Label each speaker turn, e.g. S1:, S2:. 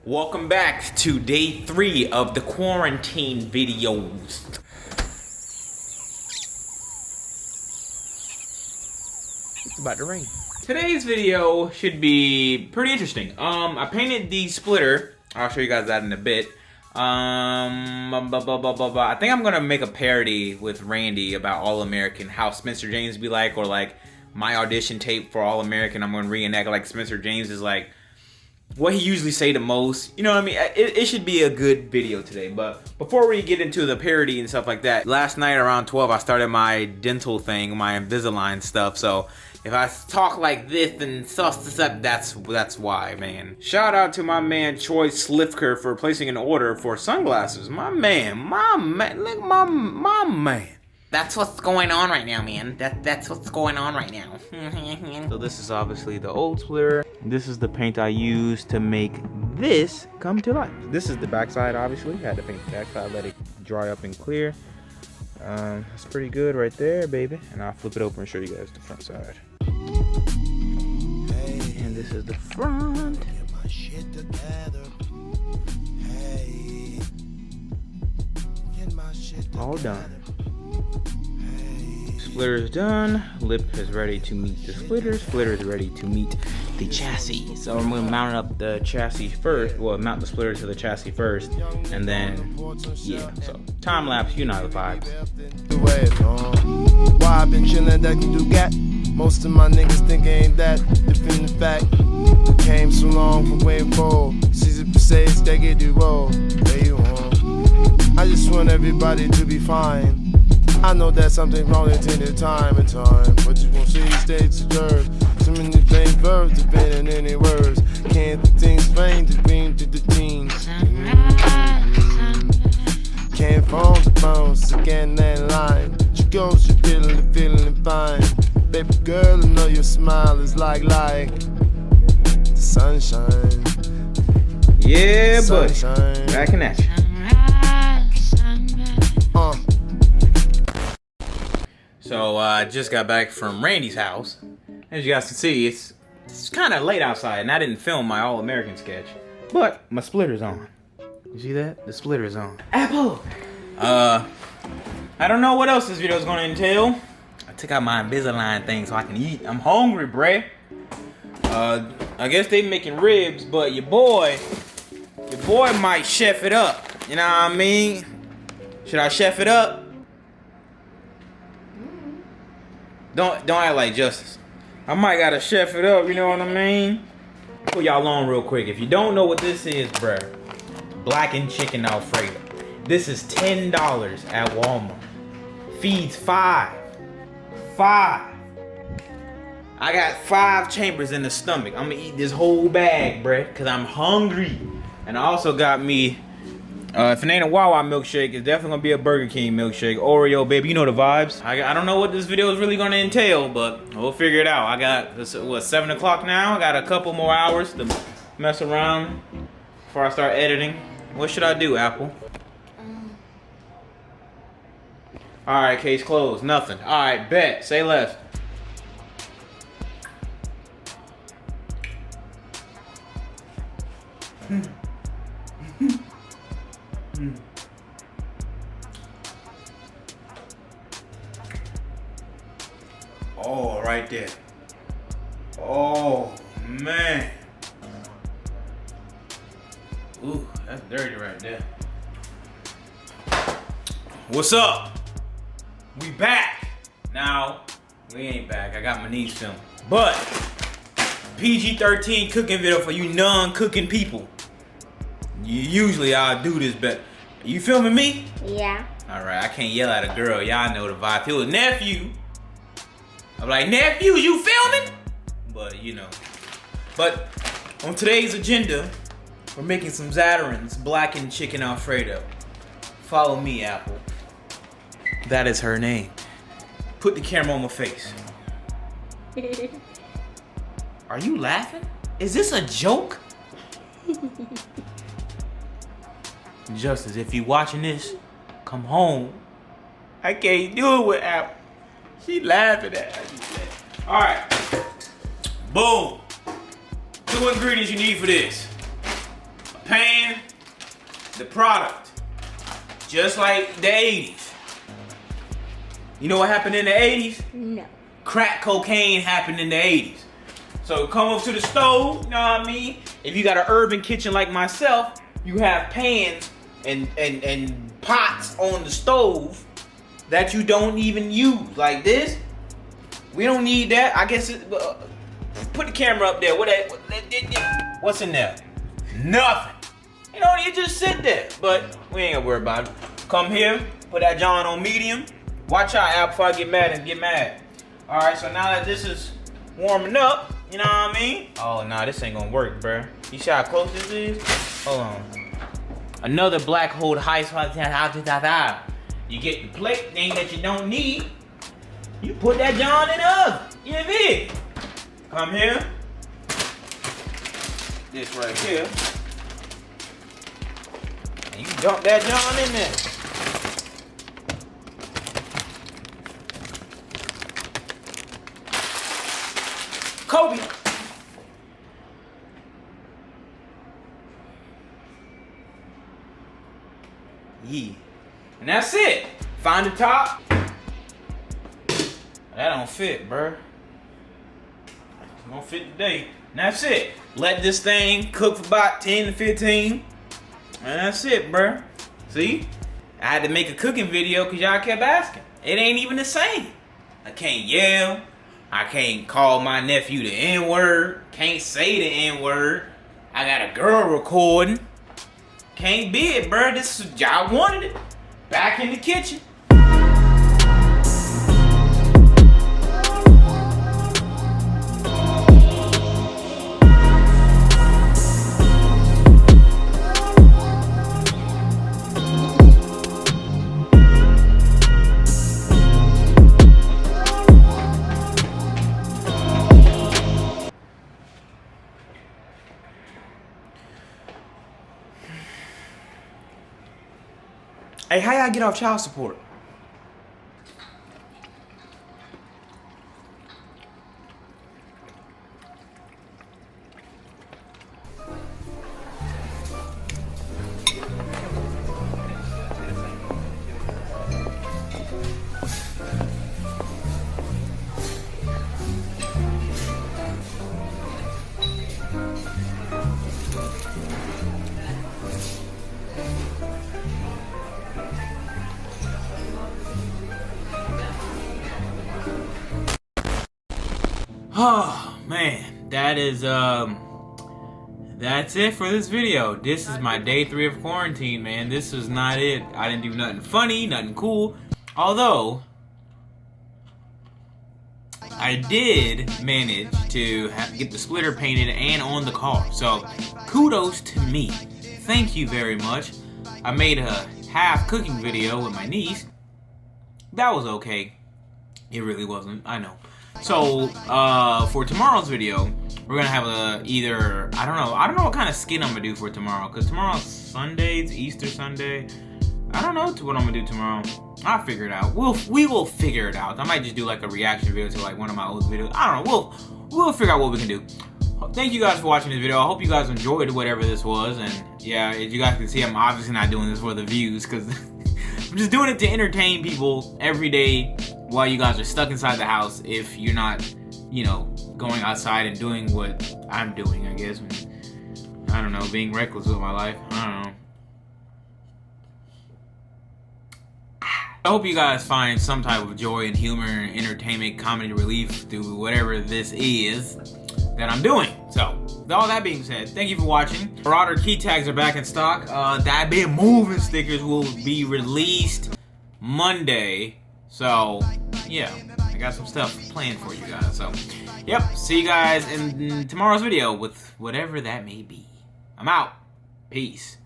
S1: Welcome back to day 3 of the quarantine videos. It's about to rain. Today's video should be pretty interesting. I painted the splitter. I'll show you guys that in a bit. I think I'm gonna make a parody with Randy about All American, how Spencer James be like, or like my audition tape for All American. I'm gonna reenact like Spencer James is like what he usually say the most. You know what I mean? It should be a good video today. But before we get into the parody and stuff like that, last night around 12 I started my dental thing, my Invisalign stuff. So if I talk like this and sus up, that's why, man. Shout out to my man Troy Slifker for placing an order for sunglasses. My man, look, my man. That's what's going on right now, man. That's what's going on right now. So this is obviously the old splitter. This is the paint I used to make this come to life. This is the backside, obviously. I had to paint the backside, let it dry up and clear. That's pretty good right there, baby. And I'll flip it over and show you guys the front side. And this is the front. All done. Splitter is done. Lip is ready to meet the splitter. Splitter is ready to meet the chassis. So I'm gonna mount up the chassis first. Well, mount the splitter to the chassis first, and then yeah. So time lapse, you know the vibes.
S2: Why I've been chillin' that you do got. Most of my niggas think ain't that different the fact. We came so long from waiting for. Caesar says they get the roll. There you are. I just want everybody to be fine. I know that something wrong intended time and time, but you won't see states observed. So many plain verbs depending any words. Can't things strange to bring to the teens. Can't phone the phones, scan that line. She goes, you feeling fine. Baby girl, I know your smile is like the sunshine.
S1: Yeah, buddy. Back in action. So I just got back from Randy's house. As you guys can see, it's kind of late outside, and I didn't film my All American sketch, but my splitter's on. You see that? The splitter's on. Apple. I don't know what else this video is gonna entail. I took out my Invisalign thing so I can eat. I'm hungry, bruh. I guess they making ribs, but your boy might chef it up. You know what I mean? Should I chef it up? Don't act like Justice. I might gotta chef it up, you know what I mean? Put y'all on real quick. If you don't know what this is, bruh, blackened chicken Alfredo. This is $10 at Walmart. Feeds 5. I got 5 chambers in the stomach. I'm gonna eat this whole bag, bruh, cause I'm hungry. And I also got me, if it ain't a Wawa milkshake, it's definitely gonna be a Burger King milkshake. Oreo, baby, you know the vibes. I don't know what this video is really gonna entail, but we'll figure it out. I got, what, 7 o'clock now? I got a couple more hours to mess around before I start editing. What should I do, Apple? All right, case closed, nothing. All right, bet, say less. Oh, right there. Oh, man. Ooh, that's dirty right there. What's up? We back. Now, we ain't back. I got my niece filming. But, PG-13 cooking video for you non-cooking people. Usually I'll do this, but you filming me?
S3: Yeah.
S1: Alright, I can't yell at a girl. Y'all know the vibe. If it was nephew, I'm like, nephew, you filming? But, you know. But, on today's agenda, we're making some Zatarain's blackened chicken Alfredo. Follow me, Apple. That is her name. Put the camera on my face. Are you laughing? Is this a joke? Justice, if you watching this, come home. I can't do it with Apple. She laughing at me. Alright. Boom. 2 ingredients you need for this. A pan. the product. Just like the 80s. You know what happened in the 80s?
S3: No.
S1: Crack cocaine happened in the 80s. So come up to the stove, you know what I mean? If you got an urban kitchen like myself, you have pans and pots on the stove that you don't even use. Like this, we don't need that. I guess put the camera up there. What's in there? Nothing. You know, you just sit there. But we ain't gonna worry about it. Come here, put that John on medium. Watch out, Al, before I get mad. All right, so now that this is warming up, you know what I mean? Oh, nah, this ain't gonna work, bruh. You see how close this is? Hold on. Another black hole high spot. You get the plate thing that you don't need. You put that John in the oven. You feel? Come here. This right here. And you dump that John in there. Kobe. Yeah. And that's it. Find the top. That don't fit, bruh. It don't fit today. And that's it. Let this thing cook for about 10 to 15. And that's it, bruh. See? I had to make a cooking video because y'all kept asking. It ain't even the same. I can't yell. I can't call my nephew the N-word. Can't say the N-word. I got a girl recording. Can't be it, bruh. This is, y'all wanted it. Back in the kitchen. Hey, how y'all get off child support? Oh man, that's it for this video. This is my day 3 of quarantine, man. This was not it. I didn't do nothing funny, nothing cool. Although I did manage to get the splitter painted and on the car. So kudos to me. Thank you very much. I made a half cooking video with my niece. That was okay. It really wasn't, I know. So, for tomorrow's video, we're gonna have I don't know what kind of skin I'm gonna do for tomorrow, because tomorrow's Sunday, it's Easter Sunday. I don't know what I'm gonna do tomorrow. I'll figure it out. We will figure it out. I might just do like a reaction video to like one of my old videos. I don't know, we'll figure out what we can do. Thank you guys for watching this video. I hope you guys enjoyed whatever this was, and yeah, as you guys can see, I'm obviously not doing this for the views, because I'm just doing it to entertain people every day while you guys are stuck inside the house, if you're not, you know, going outside and doing what I'm doing, I guess. I don't know, being reckless with my life. I don't know. I hope you guys find some type of joy and humor and entertainment, comedy relief through whatever this is that I'm doing. So, with all that being said, thank you for watching. Marauder key tags are back in stock. That been moving stickers will be released Monday. So, yeah, I got some stuff planned for you guys. So, yep, see you guys in tomorrow's video with whatever that may be. I'm out. Peace.